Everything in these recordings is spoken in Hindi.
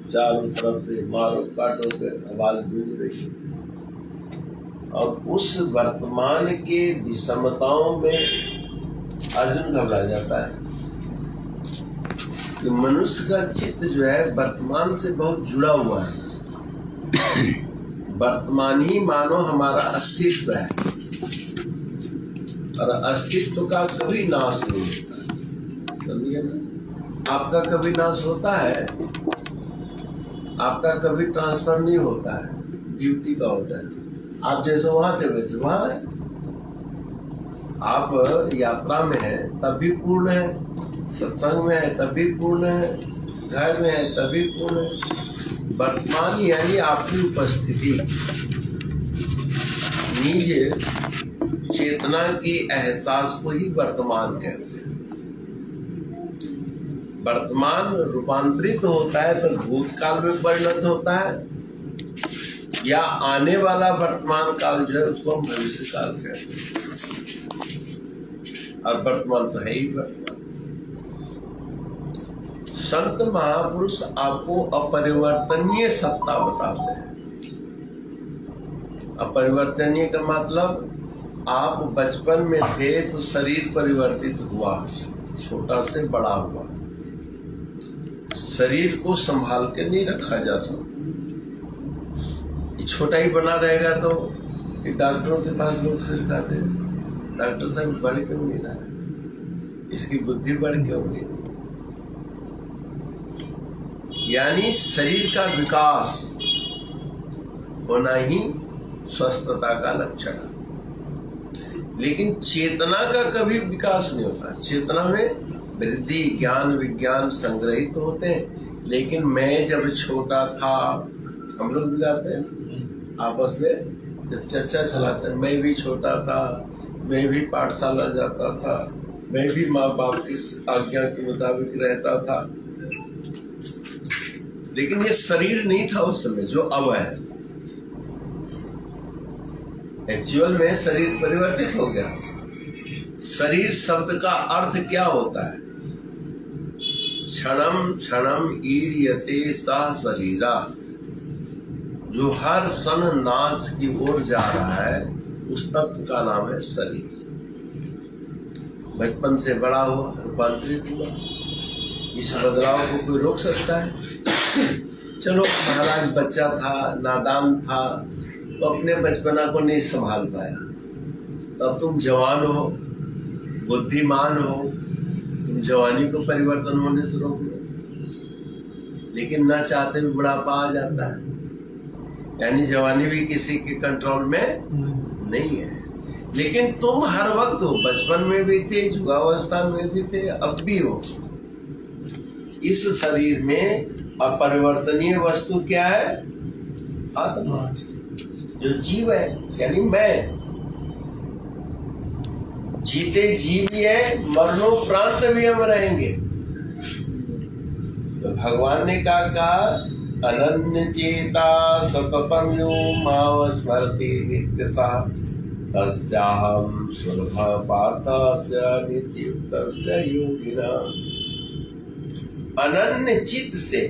चारों तरफ से मारो काटो के आवाज गूंज रही है। और उस वर्तमान के विषमताओं में अर्जुन घबरा जाता है कि मनुष्य का चित्त जो है वर्तमान से बहुत जुड़ा हुआ है। वर्तमान ही मानो हमारा अस्तित्व है, और अस्तित्व का कभी नाश नहीं होता। समझिए ना, आपका कभी नाश होता है, आपका कभी ट्रांसफर नहीं होता है, ड्यूटी का होता है। आप जैसे वहां थे वैसे वहां है। आप यात्रा में हैं तब भी पूर्ण है, सत्संग में है तब भी पूर्ण है, घर में है तब भी पूर्ण है। वर्तमान यानी आपकी उपस्थिति, निज चेतना की एहसास को ही वर्तमान कहते हैं। वर्तमान रूपांतरित होता है तो भूतकाल में परिणत होता है, या आने वाला वर्तमान काल जो है उसको हम भविष्य काल कहते हैं। और वर्तमान तो है ही वर्तमान। संत महापुरुष आपको अपरिवर्तनीय सत्ता बताते हैं। अपरिवर्तनीय का मतलब आप बचपन में थे तो शरीर परिवर्तित हुआ, छोटा से बड़ा हुआ। शरीर को संभाल के नहीं रखा जा सकता। छोटा ही बना रहेगा तो डॉक्टरों के पास लोग सिर खाते हैं, डॉक्टर साहब बढ़ क्यों नहीं रहा है, इसकी बुद्धि बढ़ क्यों नहीं। यानी शरीर का विकास होना ही स्वस्थता का लक्षण है। लेकिन चेतना का कभी विकास नहीं होता। चेतना में वृद्धि, ज्ञान, विज्ञान संग्रहित तो होते हैं, लेकिन मैं जब छोटा था, हम लोग भी जाते हैं आपस में जब चर्चा चलाते हैं, मैं भी छोटा था, मैं भी पाठशाला जाता था, मैं भी माँ बाप की आज्ञा के मुताबिक रहता था। लेकिन ये शरीर नहीं था उस समय जो अब है। एक्चुअल में शरीर परिवर्तित हो गया। शरीर शब्द का अर्थ क्या होता है? क्षणम क्षणम ईर्यते सह शरीरा, जो हर सन नाच की ओर जा रहा है, उस तत्व का नाम है शरीर। बचपन से बड़ा हुआ, रूपांतरित हुआ। इस बदलाव को कोई रोक सकता है? चलो महाराज बच्चा था, नादान था, तो अपने बचपना को नहीं संभाल पाया। तब तुम जवान हो, बुद्धिमान हो, तुम जवानी को परिवर्तन होने से रोक लो। लेकिन न चाहते भी बुढ़ापा आ जाता है, यानी जवानी भी किसी के कंट्रोल में नहीं है। लेकिन तुम हर वक्त हो, बचपन में भी थे, युवावस्था में भी थे, अब भी हो। इस शरीर में अपरिवर्तनीय वस्तु क्या है? आत्मा, जो जीव है, यानी मैं। जीते जीव भी है, मरणोपरांत भी हम रहेंगे। तो भगवान ने कहा अनन्य चेता सततम यो मां स्मरति नित्यतः तस्याहं सुलभ पातस्य नित्युक्तस्य योगिनाम्। अनन्य चित्त से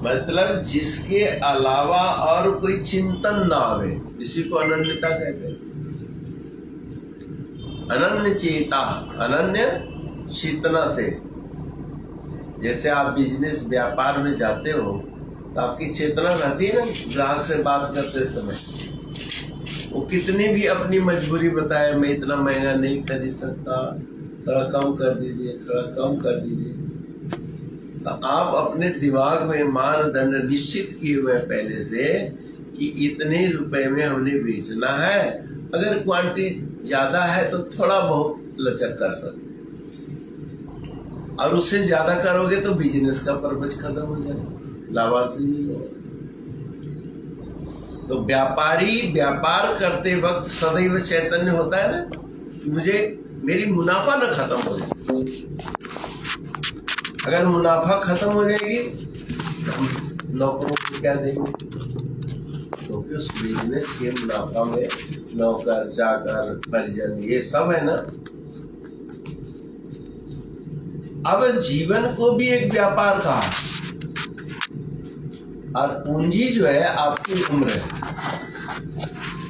मतलब जिसके अलावा और कोई चिंतन ना आवे, इसी को अनन्यता कहते हैं। अनन्य चेता, अनन्य चेतना से। जैसे आप बिजनेस व्यापार में जाते हो तो आपकी चेतना रहती है ना, ग्राहक से बात करते समय वो कितनी भी अपनी मजबूरी बताए, मैं इतना महंगा नहीं खरीद सकता, थोड़ा कम कर दीजिए, थोड़ा कम कर दीजिए। तो आप अपने दिमाग में मानदंड निश्चित किए हुए पहले से कि इतने रुपए में हमने बेचना है। अगर क्वांटिटी ज्यादा है तो थोड़ा बहुत लचक कर सकते, और उससे ज्यादा करोगे तो बिजनेस का पर्पज खत्म हो जाएगा, लाभार्थी नहीं होगा। तो व्यापारी व्यापार करते वक्त सदैव चैतन्य होता है ना, मुझे मेरी मुनाफा न खत्म हो जाए। अगर मुनाफा खत्म हो जाएगी तो हम नौकरों को क्या देंगे? क्योंकि उस बिजनेस के मुनाफा में नौकर, चाकर, परिजन, ये सब है ना। अब जीवन को भी एक व्यापार कहा, और पूंजी जो है आपकी उम्र है,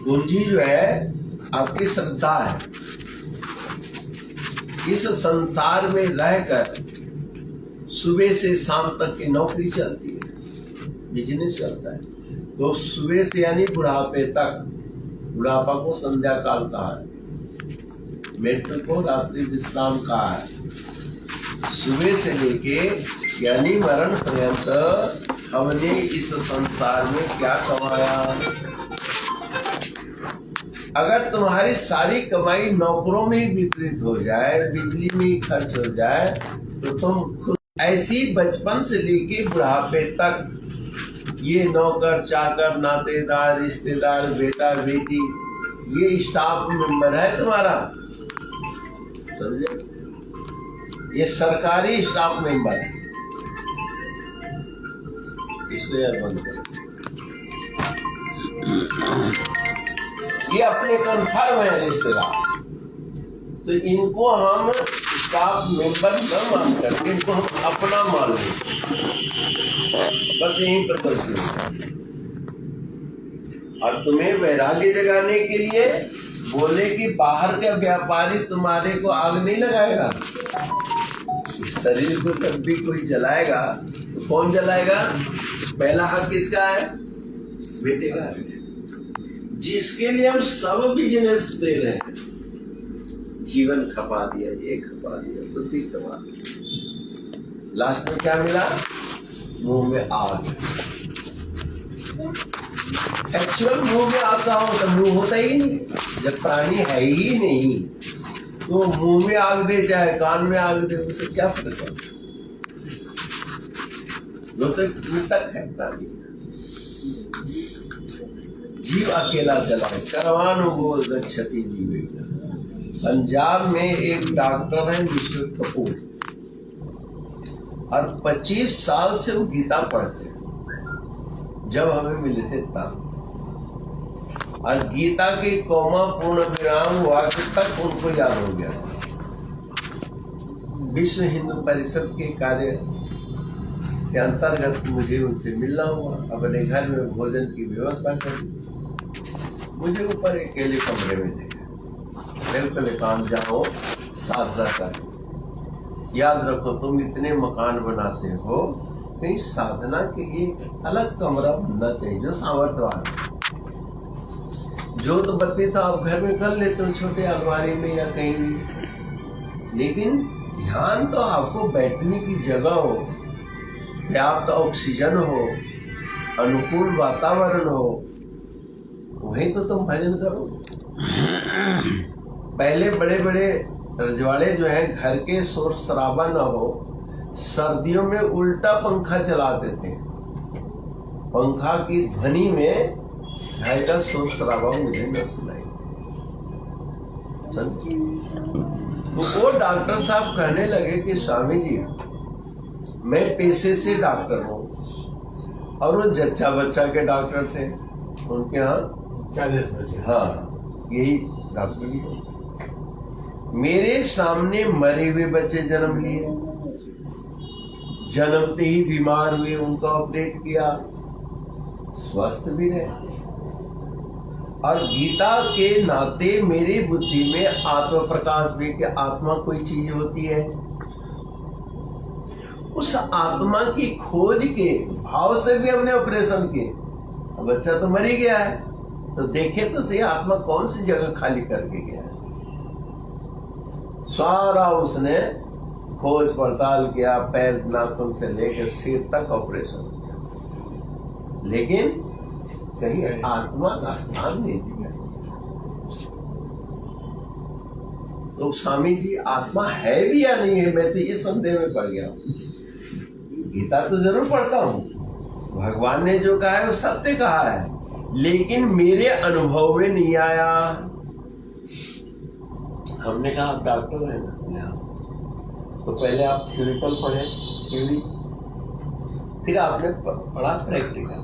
पूंजी जो है आपकी श्रद्धा है। इस संसार में रहकर सुबह से शाम तक की नौकरी चलती है, बिजनेस चलता है, तो सुबह से यानी बुढ़ापे तक, बुढ़ापा को संध्या काल कहा है, मृत्यु को रात्रि विश्राम कहा है। सुबह से लेके यानी मरण पर्यंत हमने इस संसार में क्या कमाया। अगर तुम्हारी सारी कमाई नौकरों में ही विपरीत हो जाए, बिजली में ही खर्च हो जाए, तो तुम खुद ऐसी बचपन से लेके बुढ़ापे तक ये नौकर चाकर, नातेदार, रिश्तेदार, बेटा बेटी, ये स्टाफ मेंबर है तुम्हारा, समझे? ये सरकारी स्टाफ मेंबर है। इसको यार बंद करो। ये अपने कन्फर्म है रिश्तेदार, तो इनको हम स्टाफ मेंबर न मान करके इनको हम अपना मान लें, बस यहीं पर गलती है। और तुम्हें वैराग्य जगाने के लिए बोले कि बाहर का व्यापारी तुम्हारे को आग नहीं लगाएगा, शरीर को जब भी कोई जलाएगा तो कौन जलाएगा? पहला हक किसका है? बेटे का है, जिसके लिए हम सब बिजनेस दे रहे हैं। जीवन खपा दिया, ये खपा दिया, बुद्धि खपा दिया, लास्ट में क्या मिला? मुंह में आग। एक्चुअल मुंह में आग का हो तो मुंह होता ही नहीं, जब प्राणी है ही नहीं तो मुंह में आग दे चाहे कान में आग दे, उससे क्या फर्क पड़ता? वो तो तक है प्राणी। जीव अकेला चलाए करवानो बोल गच्छति जीवे। पंजाब में एक डॉक्टर है मिस्टर कपूर, और 25 साल से वो गीता पढ़ते हैं, जब हमें मिले थे तब। और गीता के कौमा पूर्ण विराम वाक्य तक उनको याद हो गया। विश्व हिंदू परिषद के कार्य के अंतर्गत मुझे उनसे मिलना हुआ, अपने घर में भोजन की व्यवस्था करी। मुझे ऊपर अकेले कमरे में देखा, बिल्कुल काम जाओ साधना कर। याद रखो, तुम इतने मकान बनाते हो, कहीं साधना के लिए अलग कमरा बनना चाहिए जो सामर्थ्यवान है। जो तो बत्ती तो आप घर में कर लेते हो, छोटे अलमारी में या कहीं भी, लेकिन ध्यान तो आपको बैठने की जगह हो, पर्याप्त ऑक्सीजन हो, अनुकूल वातावरण हो, वहीं तो तुम भजन करो। पहले बड़े बड़े रजवाड़े जो है घर के शोर शराबा न हो, सर्दियों में उल्टा पंखा चलाते थे। पंखा की ध्वनि में घर का शोर शराबा मुझे न सुनाई। तो वो डॉक्टर साहब कहने लगे कि स्वामी जी, मैं पेशे से डॉक्टर हूँ, और वो जच्चा बच्चा के डॉक्टर थे, उनके यहाँ 40 बच्चे, हाँ यही डॉक्टर ही। मेरे सामने मरे हुए बच्चे जन्म लिए, जन्मते ही बीमार हुए, उनका ऑपरेट किया, स्वस्थ भी रहे। और गीता के नाते मेरी बुद्धि में आत्म प्रकाश भी कि आत्मा कोई चीज होती है। उस आत्मा की खोज के भाव से भी हमने ऑपरेशन किए। बच्चा तो मर ही गया है, तो देखे तो सही आत्मा कौन सी जगह खाली करके गया है। सारा उसने खोज पड़ताल किया, पैर नाखून से लेकर सिर तक ऑपरेशन किया, लेकिन कहीं आत्मा का स्थान नहीं दिया। तो स्वामी जी, आत्मा है भी या नहीं है, मैं तो ये संदेह में पड़ गया। गीता तो जरूर पढ़ता हूँ, भगवान ने जो कहा है वो सत्य कहा है, लेकिन मेरे अनुभव में नहीं आया। हमने कहा आप डॉक्टर हैं ना, तो पहले आप थ्योरिकल पढ़े, थ्योरी, फिर आपने पढ़ा प्रैक्टिकल।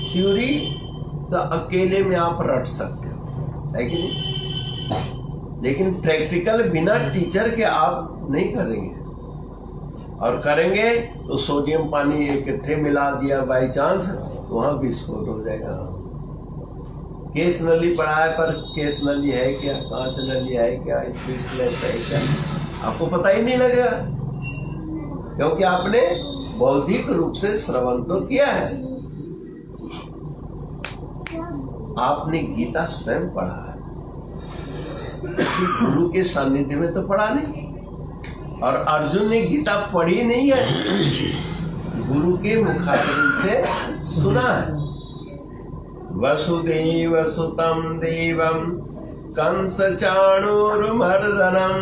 थ्योरी तो अकेले में आप रट सकते हो, है कि नहीं, लेकिन प्रैक्टिकल बिना टीचर के आप नहीं करेंगे। और करेंगे तो सोडियम पानी इकट्ठे मिला दिया बाई चांस, वहां विस्फोट हो जाएगा। केस नली पड़ा है, पर केस नली है क्या, कांच नली है क्या, स्प्रिट लाइट है क्या, आपको पता ही नहीं लगेगा, क्योंकि आपने बौद्धिक रूप से श्रवण तो किया है। आपने गीता स्वयं पढ़ा है, गुरु के सानिध्य में तो पढ़ा नहीं। और अर्जुन ने गीता पढ़ी नहीं है, गुरु के मुखारबिंद से सुना है। वसुदेव सुतं देवं कंस चाणूरमर्दनम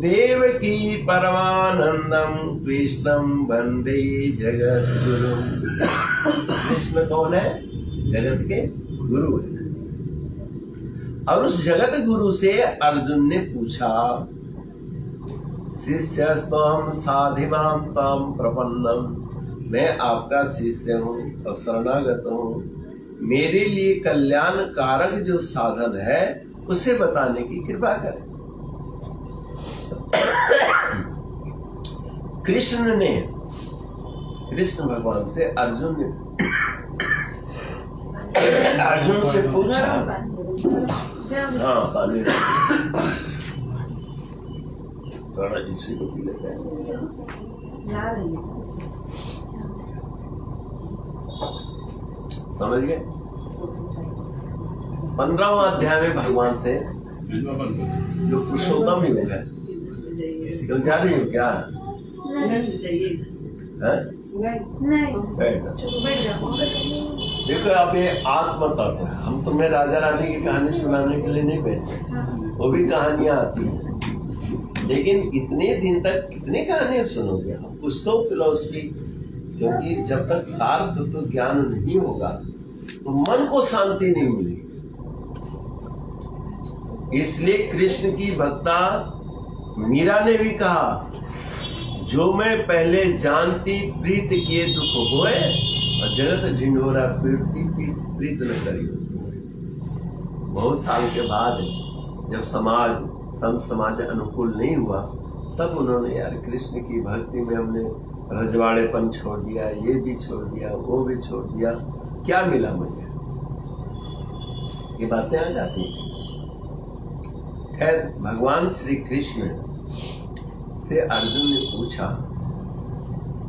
देवकी परमानंदम कृष्णं वंदे जगद्गुरु। कृष्ण कौन है? जगत के गुरु है। और उस जगत गुरु से अर्जुन ने पूछा, शिष्यस्त्वहं साधिमां त्वां प्रपन्नम, मैं आपका शिष्य हूँ और शरणागत हूँ, मेरे लिए कल्याण कारक जो साधन है उसे बताने की कृपा करें। कृष्ण भगवान से अर्जुन से पूछा, हाँ पानी थोड़ा इसी को पी लेते हैं, समझ गए? 15वां अध्याय में भगवान से जो पुरुषोत्तम योग है, तो जा रही हो क्या? देखो आप ये आत्म तत्व है। हम तुम्हें राजा रानी की कहानी सुनाने के लिए नहीं बैठे, वो भी कहानियां आती हैं, लेकिन इतने दिन तक कितनी कहानियां सुनोगे आप? कुछ तो फिलॉसफी, क्योंकि जब तक सार तत्व ज्ञान नहीं होगा तो मन को शांति नहीं मिलेगी। इसलिए कृष्ण की भक्ता मीरा ने भी कहा, जो मैं पहले जानती प्रीत किए दुख होए, और जगत ढिंढोरा प्रीत न करी। बहुत साल के बाद जब संत समाज अनुकूल नहीं हुआ, तब उन्होंने यार कृष्ण की भक्ति में हमने रजवाड़ेपन छोड़ दिया, ये भी छोड़ दिया, वो भी छोड़ दिया, क्या मिला मुझे, ये बातें आ जाती हैं। खैर भगवान श्री कृष्ण से अर्जुन ने पूछा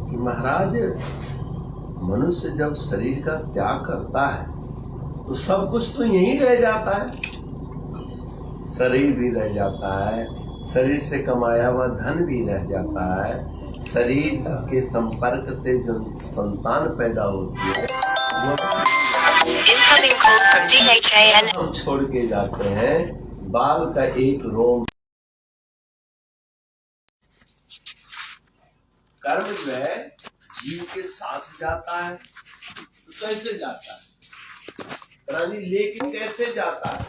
कि महाराज, मनुष्य जब शरीर का त्याग करता है तो सब कुछ तो यहीं रह जाता है, शरीर भी रह जाता है, शरीर से कमाया हुआ धन भी रह जाता है, शरीर के संपर्क से जो संतान पैदा होती है वो हम छोड़ के जाते हैं, बाल का एक रोम। कर्म जो है जीव के साथ जाता है, तो कैसे जाता है? प्राणी लेकिन कैसे जाता है?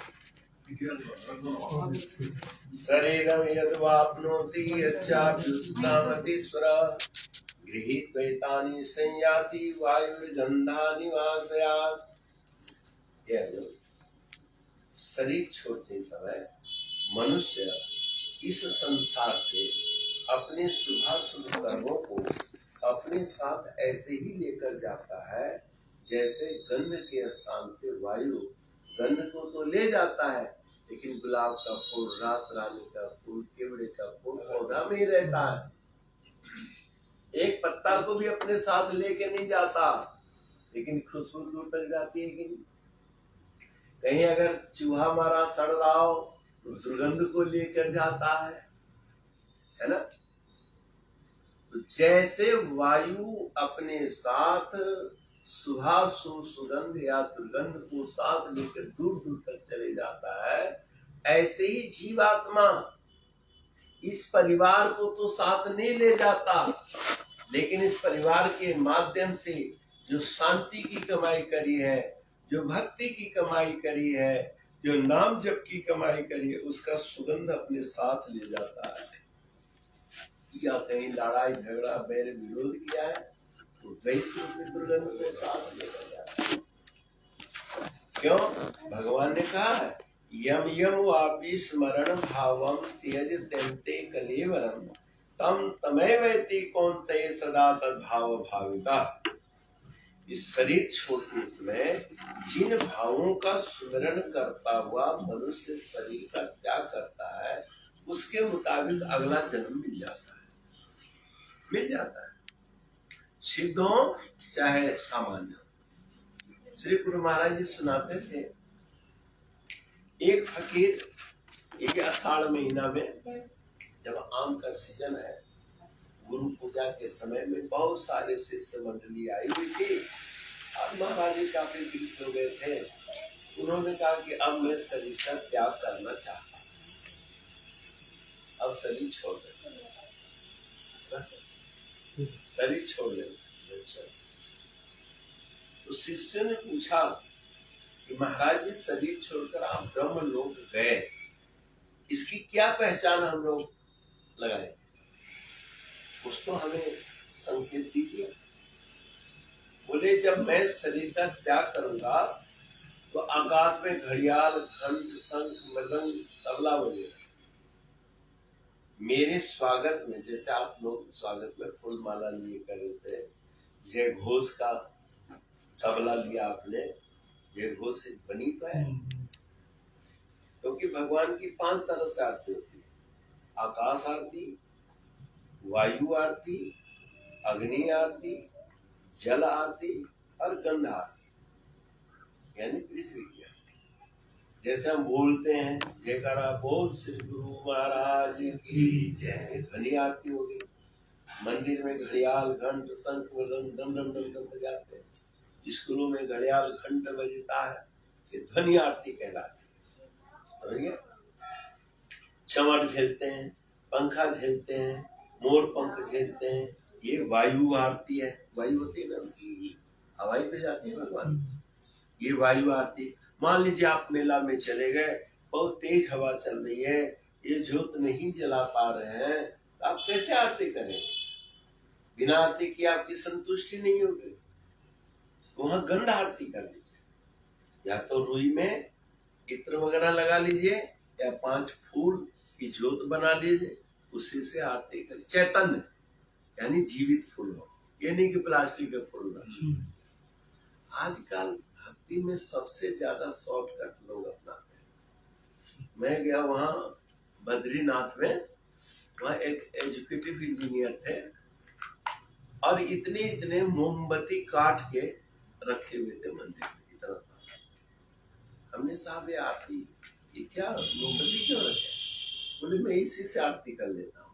शरीरम यद्वाप्नोति यच्चाप्युत्क्रामतीश्वर गृहीत्वैतानि संयाति वायुर्गन्धानिवासयात्। शरीर छोड़ते समय मनुष्य इस संसार से अपने शुभाशुभ कर्मों को अपने साथ ऐसे ही लेकर जाता है जैसे गंध के स्थान से वायु गंध को तो ले जाता है, लेकिन गुलाब का फूल, रात रानी का फूल, केवड़े का फूल पौधा में ही रहता है, एक पत्ता को भी अपने साथ लेके नहीं जाता, लेकिन खुशबू दूर तक जाती है कि नहीं? कहीं अगर चूहा मारा सड़ रहा हो तो दुर्गंध को लेकर जाता है ना? तो जैसे वायु अपने साथ सुभाशु सुगंध या दुर्गंध को साथ लेकर दूर दूर तक चले जाता है, ऐसे ही जीवात्मा इस परिवार को तो साथ नहीं ले जाता, लेकिन इस परिवार के माध्यम से जो शांति की कमाई करी है, जो भक्ति की कमाई करी है, जो नाम जप की कमाई करी है, उसका सुगंध अपने साथ ले जाता है। या कहीं लड़ाई झगड़ा बैर विरोध किया है तो द्वेषी की दुर्गंध को साथ लेकर जाता है। क्यों? भगवान ने कहा है, यम यम वापी स्मरण भावम त्यज त्यंते कलेवरम तम तमेवेति कौन्तेय सदा तद्भाव भाविता। इस शरीर छोड़ते समय जिन भावों का स्मरण करता हुआ मनुष्य शरीर का त्याग करता है, उसके मुताबिक अगला जन्म मिल जाता है, सिद्ध हो चाहे सामान्य हो। श्री गुरु महाराज जी सुनाते थे, एक फकीर, एक आषाढ़ महीना में जब आम का सीजन है, गुरु पूजा के समय में बहुत सारे शिष्य मंडली आई हुई थी और महाराज जी काफी विकसित हो गए थे। उन्होंने कहा कि अब मैं शरीर का त्याग करना चाहता हूँ, अब शरीर छोड़ दे। तो शिष्य ने पूछा कि महाराज जी शरीर छोड़कर आप ब्रह्म लोक गए, इसकी क्या पहचान हम लोग लगाए, कुछ तो हमें संकेत दीजिए। बोले जब मैं शरीर का त्याग करूंगा तो आकाश में घड़ियाल, घंट, शंख, मृदंग, तबला बजेगा। मेरे स्वागत में, जैसे आप लोग स्वागत में फूल माला लिए कर रहे थे, जय घोष का तबला लिया आपने, जय घोष से बनी तो है, क्योंकि भगवान की 5 तरह से आरती होती है, आकाश आरती, वायु आरती, अग्नि आरती, जल आरती और गंध आरती, यानी पृथ्वी की आरती। जैसे हम बोलते हैं जयकारा बोल श्री गुरु महाराज की जय, ध्वनि आरती होगी। मंदिर में घड़ियाल, घंट, शंख, मृदंग डम डम डम डम बजाते हैं, स्कूलों में घड़ियाल घंट बजता है, ये ध्वनि आरती कहलाती है, समझिए। चमड़ झेलते हैं, पंखा झेलते हैं, मोर पंख झेलते हैं, ये वायु आरती है। वायु होती है ना, हवाई पे जाती है भगवान, ये वायु आरती। मान लीजिए आप मेला में चले गए, बहुत तेज हवा चल रही है, ये ज्योत नहीं जला पा रहे हैं, तो आप कैसे आरती करें? बिना आरती की आपकी संतुष्टि नहीं होगी। वहां गंध आरती कर लीजिए, या तो रुई में इत्र वगैरह लगा लीजिए, या 5 फूल की ज्योत बना लीजिए, उसी से आरती करिए। चैतन्य यानी जीवित फूल हो, ये नहीं कि प्लास्टिक के फूल ना। आजकल भक्ति में सबसे ज्यादा शॉर्टकट लोग अपनाते हैं। मैं गया वहां बद्रीनाथ में, वहां एक एजुकेटिव इंजीनियर थे और इतने मोमबत्ती काट के रखे हुए थे मंदिर में, इतना था। हमने साहब ये आरती, ये क्या मोमबत्ती क्यों रखे? बोले मैं इसी से आरती कर लेता हूँ।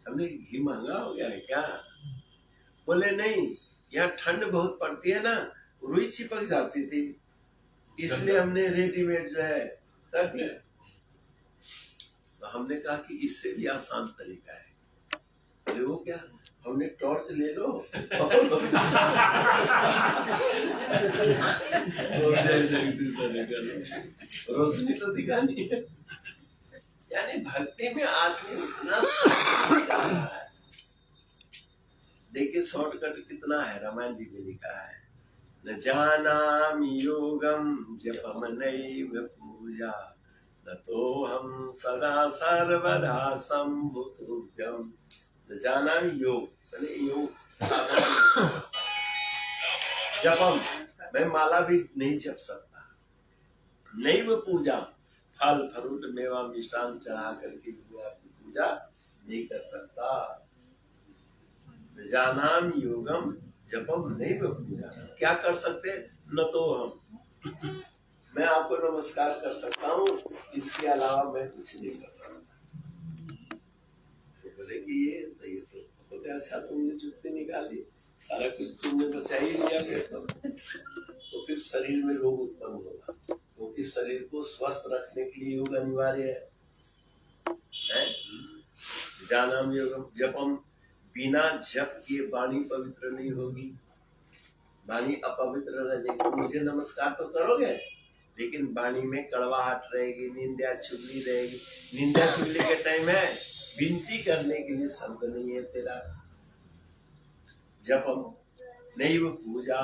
हमने घी महंगा हो गया है क्या? बोले नहीं, यहाँ ठंड बहुत पड़ती है ना, रुई चिपक जाती थी, इसलिए हमने रेडीमेड जो है कर दिया। तो हमने कहा कि इससे भी आसान तरीका है। बोले वो क्या? हमने टॉर्च ले लो रोशनी तो दिखानी है। यानी भक्ति में आदमी इतना देखिए शॉर्टकट कितना है। रामायण जी में लिखा है, न जानामि योगम जपम नैव पूजा, न तो हम सदा सर्वदा संभुतुभ्यम। न जानामि योग, योग जपम, मैं माला भी नहीं जप सकता, नैव पूजा, फल फ्रूट मेवा मिष्टान चढ़ा करके आपकी पूजा नहीं कर सकता। जानाम योगम जपम नहीं पूजा, क्या कर सकते? न तो हम, मैं आपको नमस्कार कर सकता हूँ, इसके अलावा मैं कुछ नहीं कर सकता। तो बोले कि ये तो बोलते अच्छा तुमने जुत्ते निकाली, सारा कुछ तुमने बचा ही लिया फिर तो फिर शरीर में रोग उत्पन्न होगा, क्योंकि शरीर को स्वस्थ रखने के लिए योग अनिवार्य है? जानाम योगम जपम, बिना जप किए वाणी पवित्र नहीं होगी, वाणी अपवित्र रहेगी। तो मुझे नमस्कार तो करोगे, लेकिन वाणी में कड़वाहट रहेगी, निंदा चुगली रहेगी। निंदा चुगली के टाइम है, विनती करने के लिए शब्द नहीं है तेरा। जपम नहीं वो पूजा,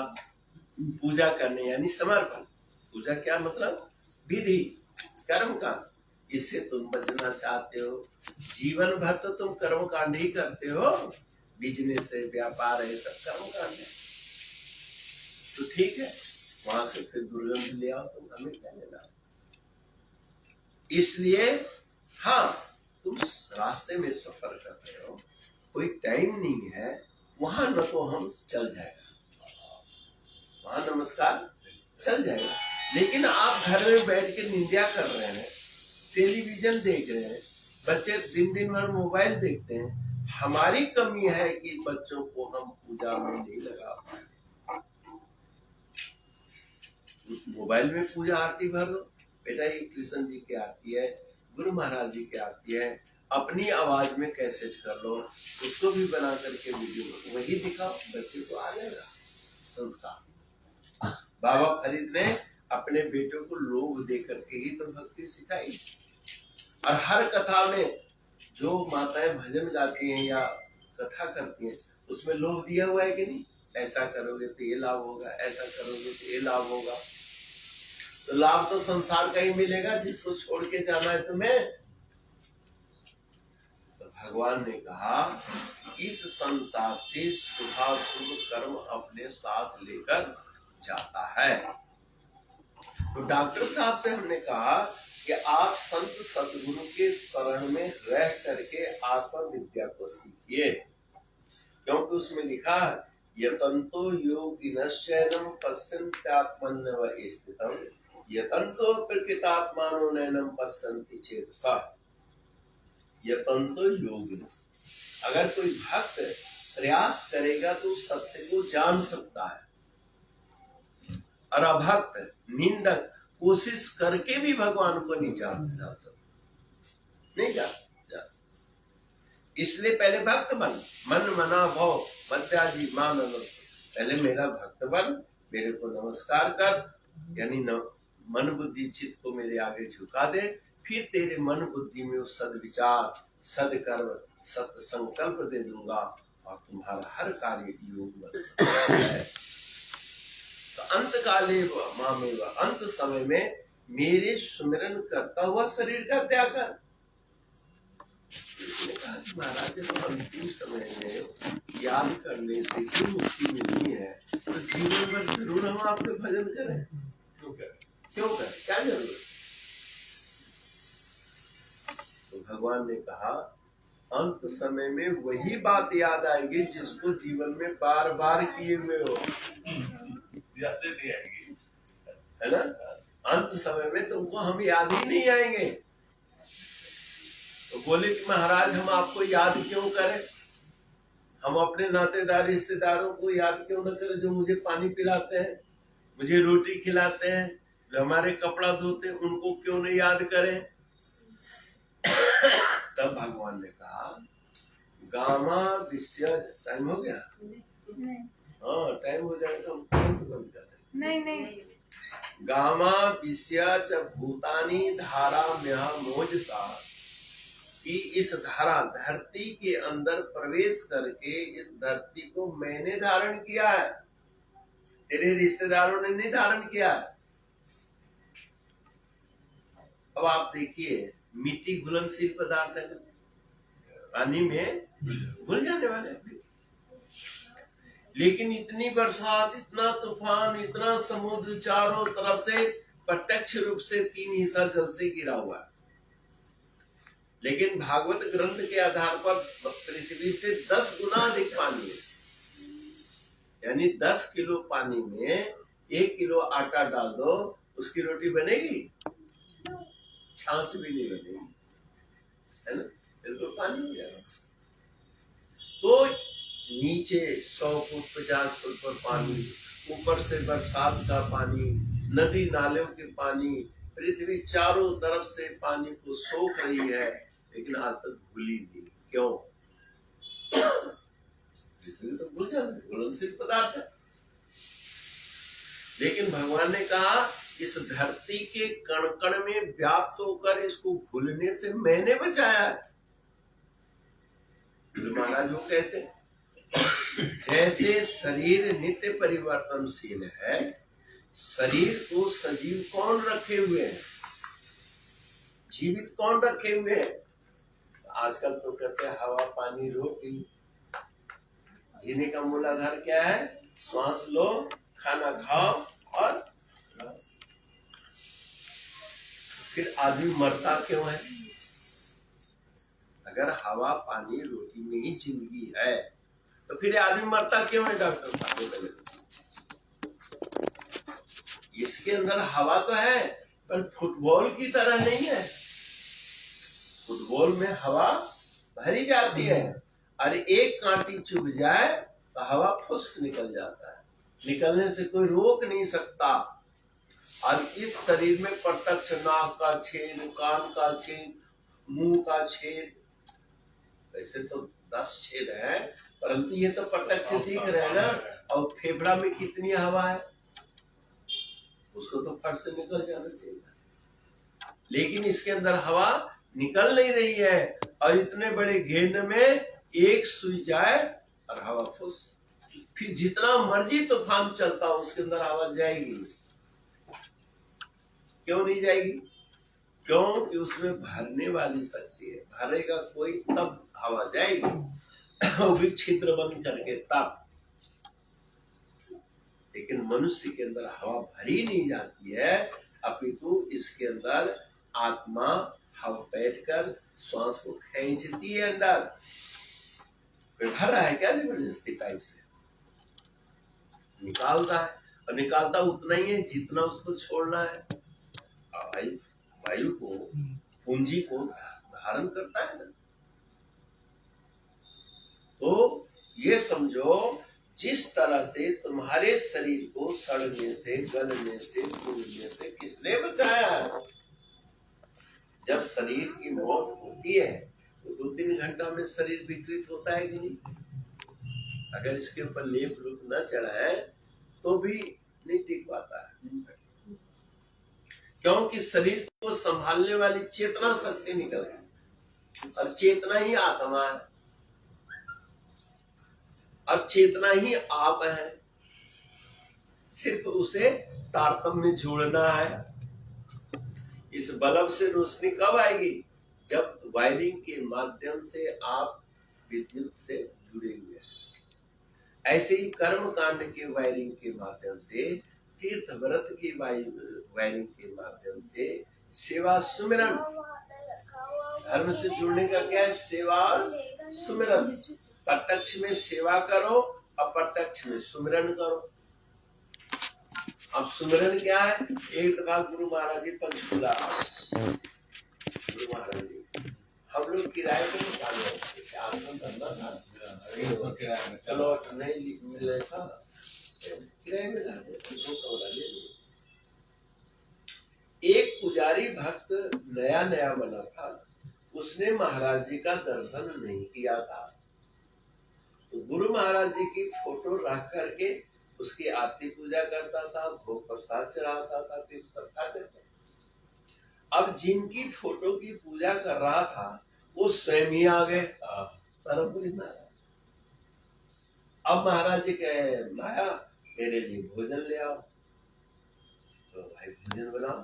पूजा करने यानी समर्पण। पूजा क्या मतलब? विधि कर्म का, इससे तुम बचना चाहते हो। जीवन भर तो तुम कर्म कांड ही करते हो, बिजनेस है, व्यापार है, सब कर्म कांड है। तो ठीक है, वहां से फिर दुर्गंध ले आओ, तुम हमें क्या लेना। इसलिए हाँ, तुम रास्ते में सफर कर रहे हो, कोई टाइम नहीं है, वहां न तो हम चल जाएगा, वहां नमस्कार चल जाएगा। लेकिन आप घर में बैठ के निंदा कर रहे हैं, टेलीविजन देख रहे हैं, बच्चे दिन भर मोबाइल देखते हैं। हमारी कमी है कि बच्चों को हम पूजा में नहीं लगा पाए। मोबाइल में पूजा आरती भर दो, बेटा ये कृष्ण जी की आरती है, गुरु महाराज जी की आरती है, अपनी आवाज में कैसेट कर लो, उसको भी बना करके वीडियो वही दिखाओ, बच्चे को आ जाएगा संस्कार। बाबा फरीद ने अपने बेटों को लोभ दे करके ही तो भक्ति सिखाई। और हर कथा में जो माताएं भजन गाती हैं या कथा करती हैं, उसमें लोभ दिया हुआ है कि नहीं, ऐसा करोगे तो ये लाभ होगा, ऐसा करोगे तो ये लाभ होगा। तो लाभ तो संसार का ही मिलेगा, जिसको छोड़ के जाना है तुम्हें। तो भगवान ने कहा इस संसार से शुभाशुभ कर्म अपने साथ लेकर जाता है। तो डॉक्टर साहब से हमने कहा कि आप संत सद्गुरु के शरण में रह करके आत्म विद्या को सीखिए, क्योंकि उसमें लिखा है यतंतो योगिनश्चैनम पश्यन्त्यात्मन्यव स्थितम् यतंतो प्रकृतात्मानो नैनम पश्यन्ति चेतसः। यतंतो योगिन, अगर कोई भक्त प्रयास करेगा तो सत्य को जान सकता है, और अभक्त निंदक कोशिश करके भी भगवान को नहीं जान सकता, नहीं जान। इसलिए पहले भक्त बन, मन मना भव मध्याजी मान, पहले मेरा भक्त बन, मेरे को नमस्कार कर, यानी मन बुद्धि चित्त को मेरे आगे झुका दे, फिर तेरे मन बुद्धि में वो सद्विचार, सदकर्म, सत्य संकल्प दे दूंगा और तुम्हारा हर कार्य योग बन सकता है। तो अंत काले मामेव, अंत समय में मेरे सुमिरन करता हुआ शरीर का त्याग कर। उसने कहा कि महाराज जब अंतिम समय में याद करने से ही मुक्ति मिलनी है, तो जीवन भर जरूर हम आपके भजन करें। क्यों करें, क्या जरूरत। तो भगवान ने कहा अंत समय में वही बात याद आएगी जिसको जीवन में बार बार किए हुए हो, याद नहीं आएगी, है ना। अंत समय में तुमको हम याद ही नहीं आएंगे। तो बोले कि महाराज हम आपको याद क्यों करें, हम अपने नातेदार रिश्तेदारों को याद क्यों न करें, जो मुझे पानी पिलाते हैं, मुझे रोटी खिलाते हैं, जो हमारे कपड़ा धोते हैं, उनको क्यों नहीं याद करें। तब भगवान ने कहा गामा विषय, टाइम हो गया, हाँ टाइम हो जाएगा, हम तुरंत बंद कर दें। नहीं गामा विषय च भूतानी धारा म्यह मोजसा, कि इस धारा धरती के अंदर प्रवेश करके इस धरती को मैंने धारण किया है, तेरे रिश्तेदारों ने नहीं धारण किया है। अब आप देखिए मिट्टी घुलनशील पदार्थ है, पानी में घुल जाने वाले, लेकिन इतनी बरसात, इतना तूफान, इतना समुद्र चारों तरफ से प्रत्यक्ष रूप से 3 हिस्सा जल से गिरा हुआ है, लेकिन भागवत ग्रंथ के आधार पर पृथ्वी से 10 गुना अधिक पानी है। यानी 10 किलो पानी में 1 किलो आटा डाल दो, उसकी रोटी बनेगी, छाछ भी नहीं बनेगी, है ना, बिल्कुल पानी हो जाएगा। तो नीचे 100 फुट 50 फुट पर पानी, ऊपर से बरसात का पानी, नदी नालों के पानी, पृथ्वी चारों तरफ से पानी को सोख रही है, लेकिन आज तक घुली नहीं। क्यों? पृथ्वी तो घुल जाना, घुलनशील पदार्थ है। लेकिन भगवान ने कहा इस धरती के कण कण में व्याप्त होकर इसको घुलने से मैंने बचाया है। महाराज वो कैसे? जैसे शरीर नित्य परिवर्तनशील है, शरीर को सजीव कौन रखे हुए हैं? जीवित कौन रखे हुए हैं? आजकल तो कहते हैं हवा पानी रोटी। जीने का मूलाधार क्या है? श्वास लो, खाना खाओ और फिर आदमी मरता क्यों है? अगर हवा पानी रोटी में ही जिंदगी है तो फिर आदमी मरता क्यों है? डॉक्टर साहब, इसके अंदर हवा तो है पर फुटबॉल की तरह नहीं है। फुटबॉल में हवा भरी जाती है और एक कांटी चुभ जाए तो हवा फुस निकल जाता है, निकलने से कोई रोक नहीं सकता। और इस शरीर में प्रत्यक्ष नाक का छेद, कान का छेद, मुंह का छेद, वैसे तो 10 छेद है परंतु ये तो प्रत्यक्ष दिख रहे हैं ना। और फेफड़ा में कितनी हवा है, उसको तो फट से निकल जाना चाहिए, लेकिन इसके अंदर हवा निकल नहीं रही है। और इतने बड़े गेंद में एक सुई जाए और हवा फुस, फिर जितना मर्जी तूफान चलता हो उसके अंदर हवा जाएगी, क्यों नहीं जाएगी? क्योंकि उसमें भरने वाली शक्ति है, भरेगा कोई तब हवा जाएगी, वो भी छिद्र बंद करके तब। लेकिन मनुष्य के अंदर हवा भरी नहीं जाती है, अपितु इसके अंदर आत्मा हवा बैठकर श्वास को खींचती है अंदर। फिर भर रहा है क्या जबरदस्ती पाइप से? निकालता है और निकालता उतना ही है जितना उसको छोड़ना है। वायु को, पूंजी को धारण करता है ना। तो ये समझो, जिस तरह से तुम्हारे शरीर को सड़ने से, गलने से, फूलने से किसने बचाया है? जब शरीर की मौत होती है तो 2-3 घंटा में शरीर विकृत होता है कि नहीं? अगर इसके ऊपर लेप लूप न चढ़ाए तो भी नहीं टिक पाता है, क्योंकि शरीर को संभालने वाली चेतना शक्ति निकल गई, और चेतना ही आत्मा है और चेतना ही आप है। सिर्फ उसे तारतम्य में जोड़ना है। इस बल्ब से रोशनी कब आएगी? जब वायरिंग के माध्यम से आप विद्युत से जुड़े हुए हैं। ऐसे ही कर्म कांड के वायरिंग के माध्यम से, तीर्थ व्रत की वायरिंग के माध्यम से, सेवा सुमिरन, धर्म से जुड़ने का क्या है? सेवा सुमिरन। प्रत्यक्ष में सेवा करो, अप्रत्यक्ष में सुमिरन करो। अब सुमिरन क्या है? एक दफा गुरु महाराज जी पंचकूला, गुरु महाराज जी हम लोग किराए पे निकाले, करना था, चलो नहीं मिले था, किराए में ले। एक पुजारी भक्त नया नया बना था, उसने महाराज जी का दर्शन नहीं किया था, तो गुरु महाराज जी की फोटो रख करके उसकी आरती पूजा करता था, भोग प्रसाद चढ़ाता था, फिर सब खाते थे। अब जिनकी फोटो की पूजा कर रहा था वो स्वयं ही आ गए परमपुरी महाराज। अब महाराज जी कहे, माया मेरे लिए भोजन ले आओ। तो भाई भोजन बनाओ।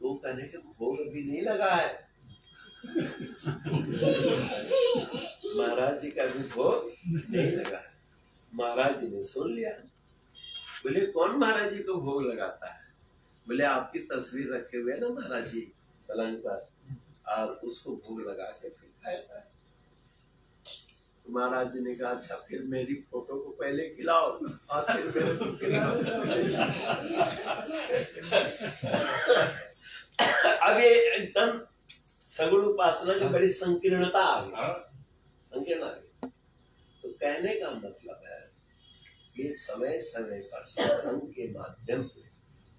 वो कहने के भोग अभी नहीं लगा है। महाराज जी का भी भोग नहीं लगा है। महाराज जी ने सुन लिया। बोले कौन महाराज जी को भोग लगाता है? बोले आपकी तस्वीर रखे हुए ना महाराज जी पलंग पर, और उसको भोग लगा के फिर खाया है। तो महाराज जी ने कहा अच्छा फिर मेरी फोटो को पहले खिलाओ और फिर मेरे को खिलाओ। अब ये एकदम सगुण उपासना की बड़ी संकीर्णता आ गई, संकीर्ण आ गई। तो कहने का मतलब है ये समय समय पर सत्संग के माध्यम से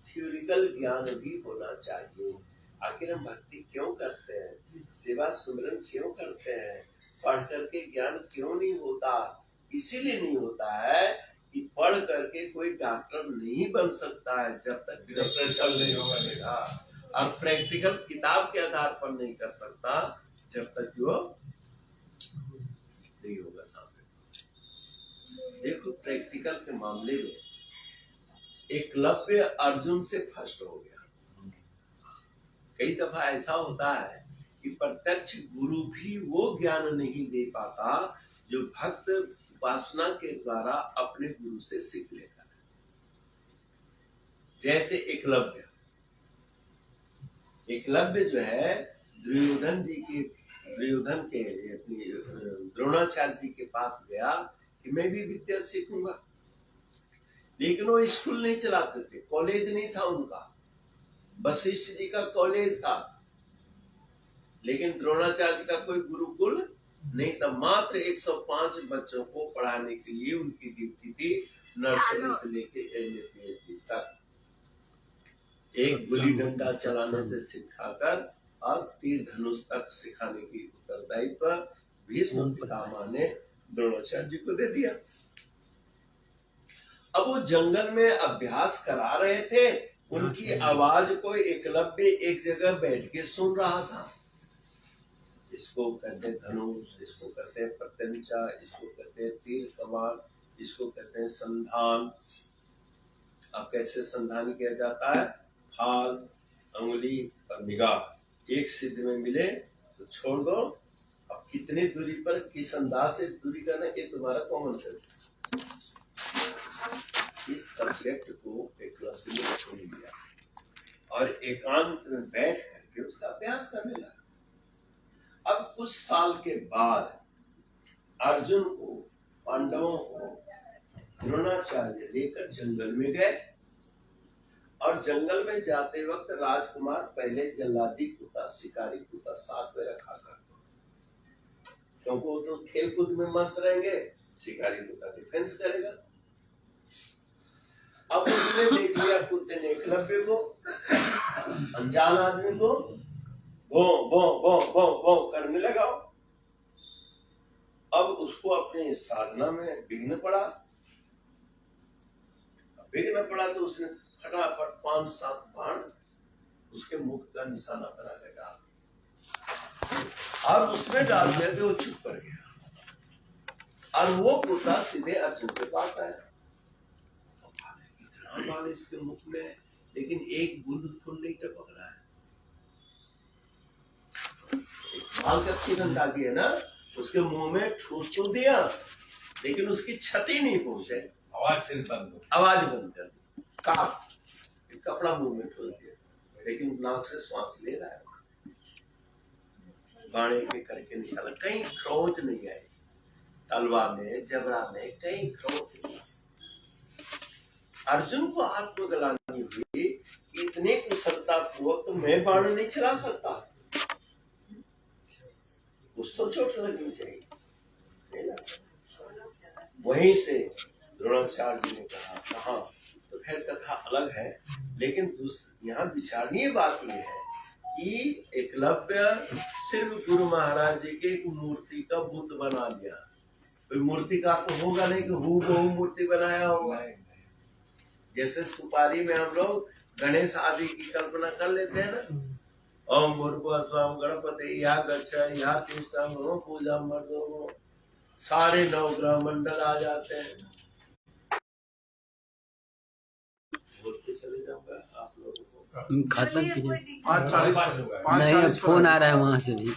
थ्योरिकल ज्ञान भी होना चाहिए। आखिर हम भक्ति क्यों करते हैं, सेवा सुमिरन क्यों करते हैं, पढ़ करके ज्ञान क्यों नहीं होता? इसीलिए नहीं होता है कि पढ़ करके कोई डॉक्टर नहीं बन सकता है जब तक प्रैक्टिकल नहीं होगा, और प्रैक्टिकल किताब के आधार पर नहीं कर सकता जब तक वो नहीं होगा सामने। देखो प्रैक्टिकल के मामले में एकलव्य अर्जुन से फर्स्ट हो गया। कई दफा ऐसा होता है कि प्रत्यक्ष गुरु भी वो ज्ञान नहीं दे पाता जो भक्त उपासना के द्वारा अपने गुरु से सीख लेता है। जैसे एकलव्य जो है दुर्योधन के अपनी द्रोणाचार्य जी के पास गया कि मैं भी विद्या सीखूंगा, लेकिन वो स्कूल नहीं चलाते थे, कॉलेज नहीं था उनका, वशिष्ठ जी का कॉलेज था, लेकिन द्रोणाचार्य का कोई गुरुकुल नहीं था। मात्र 105 बच्चों को पढ़ाने के लिए उनकी ड्यूटी थी, नर्सरी से लेके एमए पीएचडी तक। एक गुल्ली डंडा चलाने से सिखाकर और तीर धनुष तक सिखाने की उत्तरदायित्व भीष्म पितामह ने द्रोणाचार्य जी को दे दिया। अब वो जंगल में अभ्यास करा रहे थे, उनकी आवाज को एकलव्य एक जगह बैठ के सुन रहा था। इसको कहते हैं धनुष, इसको कहते हैं प्रत्यंचा, इसको कहते हैं तीर कमान, इसको कहते हैं संधान। अब कैसे संधान किया जाता है? हाल, अंगुली और निगाह एक सिद्ध में मिले तो छोड़ दो। अब कितनी दूरी पर किस अंदाज से दूरी करना, ये तुम्हारा कॉमन सेंस। इस सब्जेक्ट को एकलव्य ने छोड़ लिया और एकांत में बैठ करके उसका अभ्यास करने लगा। अब कुछ साल के बाद अर्जुन को, पांडवों को द्रोणाचार्य लेकर जंगल में गए और जंगल में जाते वक्त राजकुमार पहले जल्लादी कुत्ता, शिकारी कुत्ता साथ में रखा करते, क्योंकि वो तो खेल कूद में मस्त रहेंगे, शिकारी कुत्ता डिफेंस करेगा। अब उसने देख लिया कुत्ते ने एकलव्य को, अनजान आदमी को भो भो भो भो भो करने लगा। अब उसको अपनी साधना में विघ्न पड़ा तो उसने फटाफट 5-7 बाण उसके मुख का निशाना बना के डाल, और उसमें डाल दिया कि वो चुप कर गया। और वो कुत्ता सीधे अर्जुन के पास आया। इतना बाण इसके मुख में, लेकिन एक बूंद खून नहीं टपक रहा है। की घंटा की है ना, उसके मुंह में ठूस तो दिया, लेकिन उसकी क्षति नहीं पहुंचे। आवाज बंद कर दी, कपड़ा मुंह में ठूस दिया, लेकिन नाक से श्वास ले रहा है। बाणे के करके निकाला, कहीं खरोंच नहीं आई, तलवार में, जबड़ा में कहीं खरोंच नहीं। अर्जुन को आत्मग्लानि हुई कि इतने कुशलता पूर्वक तो मैं बाण नहीं चला सकता, कुछ तो चोट लगनी चाहिए। वहीं से द्रोणाचार्य जी ने कहा तो खैर कथा अलग है, लेकिन यहाँ विचारणीय बात यह है कि एकलव्य सिर्फ गुरु महाराज जी के एक मूर्ति का बुत बना लिया। कोई मूर्ति का तो होगा नहीं कि हूबहू मूर्ति बनाया होगा। जैसे सुपारी में हम लोग गणेश आदि की कल्पना कर लेते हैं ना, ओम भूर्भुवस्सुः गणपति या गच्छ या तिष्ठं पूजा मर्दो, सारे नवग्रह मंडल आ जाते हैं। चले जाऊंगा आप लोगों को खत्म कीजिए। नहीं, फोन आ रहा है वहां से भी।